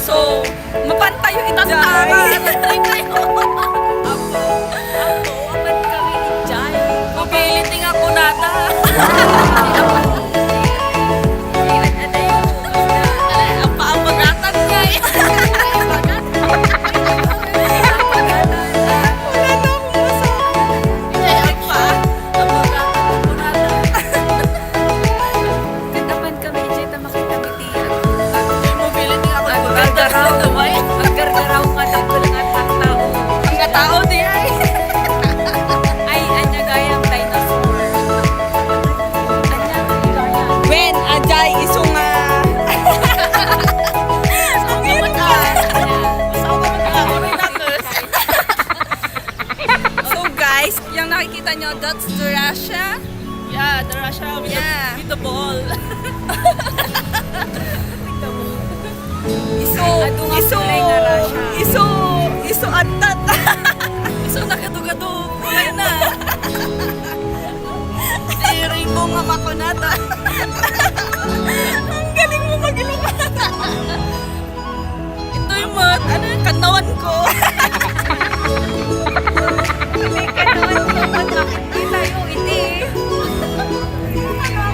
So, mapantay yung itatay. Apan kami enjoy. Mobility nga ko nata. Ang paapagatan niya eh. Maggargaraw ka na ko lang at tao. Mga tao di ay. Ay, anya gayang dinosaur. Anya gayang. When ajay isunga. So guys, yung nakikita nyo, that's the Russia. Yeah, the Russia with, Yeah. with the ball. Iso atat. Iso nakadugado. Kulay na. Rainbow nga makonata. Ang galing mo mag-ilungan. Ito yung mga, ano yung kanawan ko.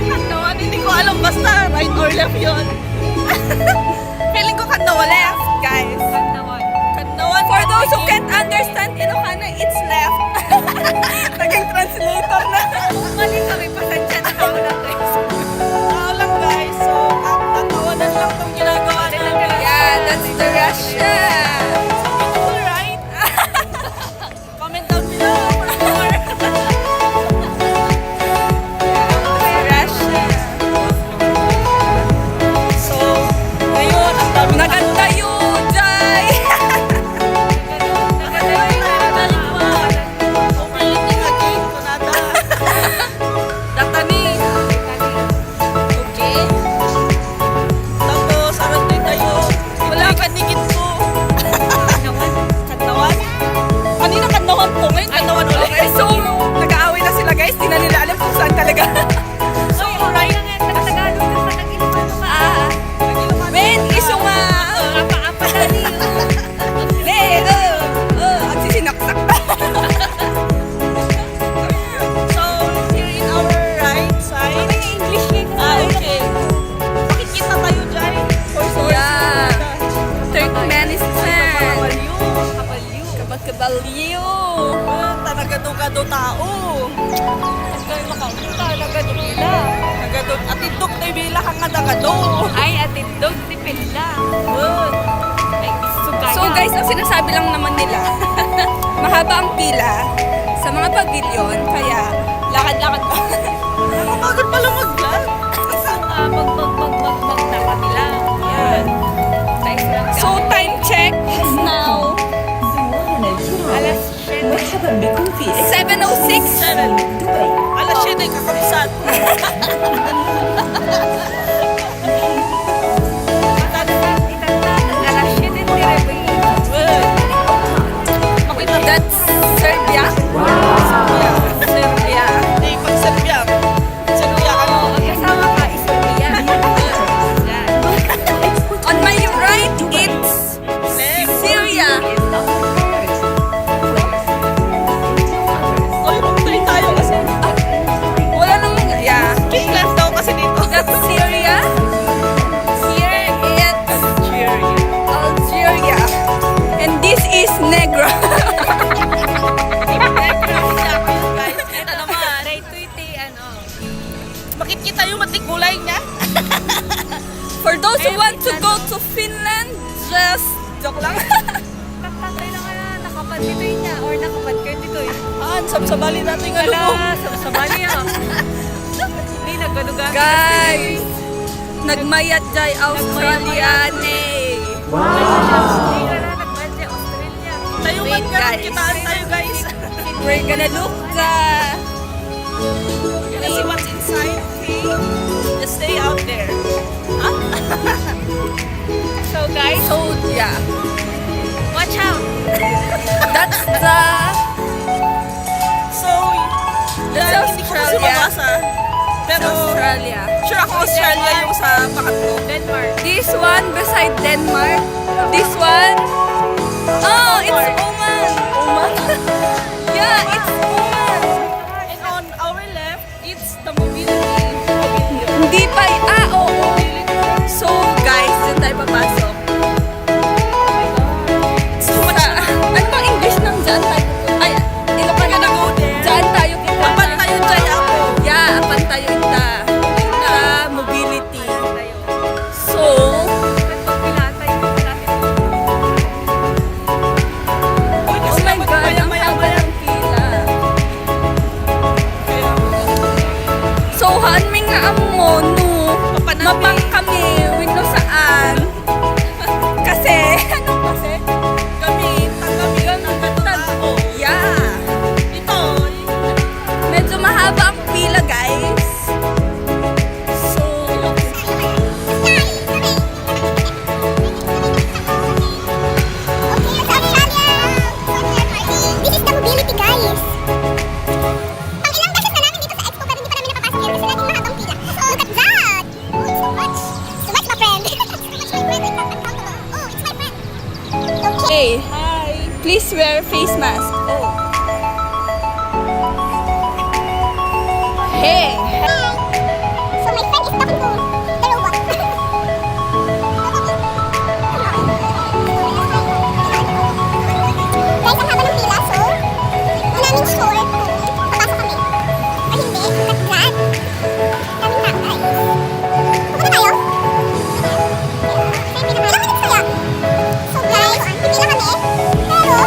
Kanawan, hindi ko alam basta right or left yun. Feeling ko kanawan left, guys. Kanawan. For those who can't understand Ilocano, it's left. Naging translator na. Mali kami, pasensya na tao lang guys. Tao lang guys. So, tatawanan lang itong ginagawa namin. Yeah, that's the Russia. Beautiful, right? Comment down below for more. Russia. So, ngayon, ang dami Naganda yun, Jai. Overlooking again, Kunata. Datani. Okay. Tapos, arat din tayo. Wala kanigit ko. Kanawan? Kanina kanawan ko. Ngayon kanawan ulit. Okay, so, nag-aaway na sila guys. Di na nila alam kung saan talaga. So, right. Men, iso nga. Le, at sisinaksak na. So, here in our right side. English yun. Okay. Makikita tayo dyan. Yeah. Turkmenistan. Kabalyo. Kabagkabalyo. Tanagado-gado tao. Tanagado bila. At itok na bila kang nadagado. Ay, atindog ni Pilla. Ay, sugaya. So guys, ang sinasabi lang naman nila, mahaba ang pila sa mga pavilion, kaya lakad-lakad pa. Nakapagod pala mag-vlog. Bag na kami lang. Yan. Nice lang. So time check is now Alas 7. مرحبا بكم في 7:06. دبي. Alas 7 kakabsat. Alas 7 din That's Serbia. Serbia. Hindi, pag Serbia. Serbia ka mo. kasama ka, Isolvia. Yan. On my right, it's Syria. Oy, magtay tayo kasi. Wala nang, yeah. Keep left daw kasi dito. That's Syria. Here it's Algeria. And this is Negra. Ito naman. Ray Tweety, ano. Makikita yung matikulay niya. For those who want to go to Finland, just joke lang. Tatay na kaya nakapad dito yun niya. Or nakapad kayo dito yun. Sabsabali natin yung ano mo. Sa Bali ah. Hindi, naggadugan. Guys, nagmayat jay Australiane. Hindi ka na, nagbayad siya, Australia. Tayo Wait, man guys. kitaan tayo guys. We're gonna look Gonna see what's inside. Okay? Just stay out there. So guys, so yeah. watch out. That's the So, That's hindi ko kasi Australia. mabasa. Pero, Australia. sure ako Australia yung sa pangatlo. Denmark. This one beside Denmark, This one? Oh, it's Oman. Oman? Yeah, it's Oman. And on our left, it's the mobility. Hindi pa. Oo. So, guys, dyan tayo papasok. Ano bang English ng dyan tayo? Ay, Ilocano na go there. Dyan tayo kita. Apan tayo dyan ako. Yeah, apan tayo ita. Ita, mobility. So, oh my God, ang haba ng pila. So, hanming nga amo, no. Mapang kami, wino saan. Kasi, ano kasi? Kami, tao. Yeah. Ito, Medyo mahaba ang pila, guys. So, This is the mobility, guys. Ang ilang beses na namin dito sa Expo pero hindi pa namin napapasok yan kasi laging mahabang pila. Look at that! Oh, it's so much. So much, my friend. So much, my friend. It's not uncountable. Oh, it's my friend. Okay. hey, please wear face mask. Oh. Hey. So my friend is talking to the robot. Guys, ang haba ng pila, so hindi namin sure kung papasok kami. Ay hindi, look at that. Daming tao, guys. Pupunta tayo? Ilang minutes kaya? So guys, pipila kami. Pero,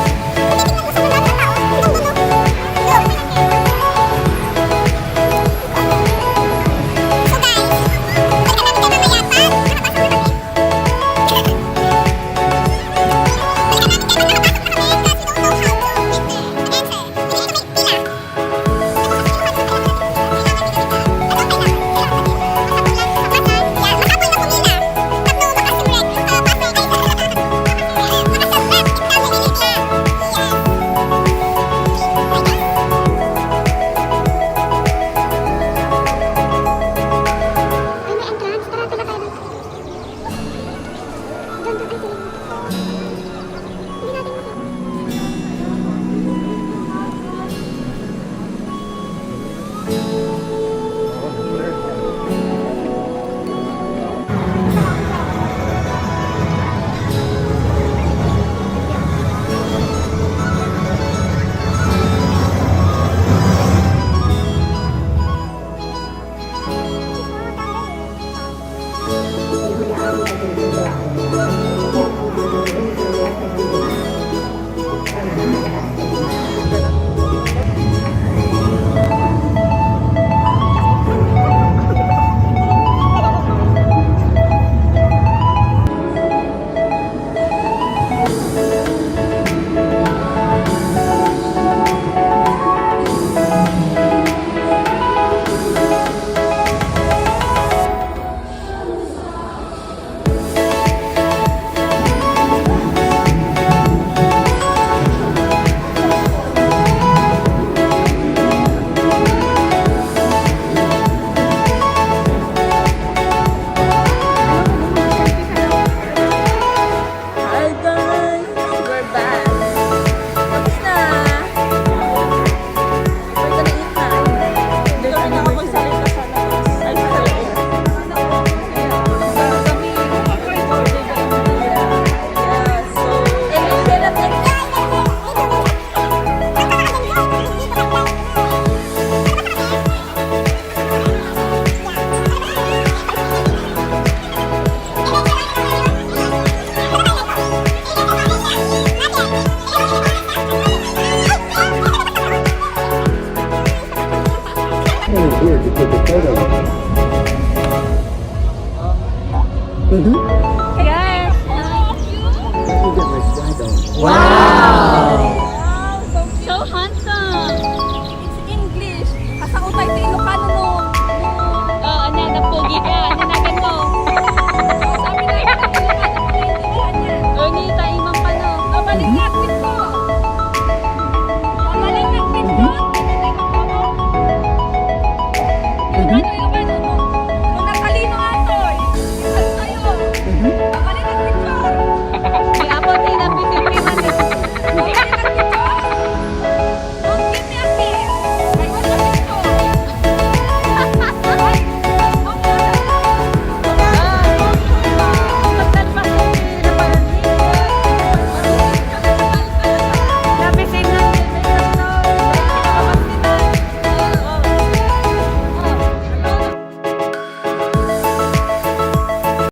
kung titignan mo sa mga ng tao, hanggang dulo. Look. So guys, balikan namin kayo mamaya pag nakapasok na kami. Balikan namin kayo pag nakapasok na kami because we don't know how to enter the answer. We need to make pila. Pasok na kami. here to take a photo. Hey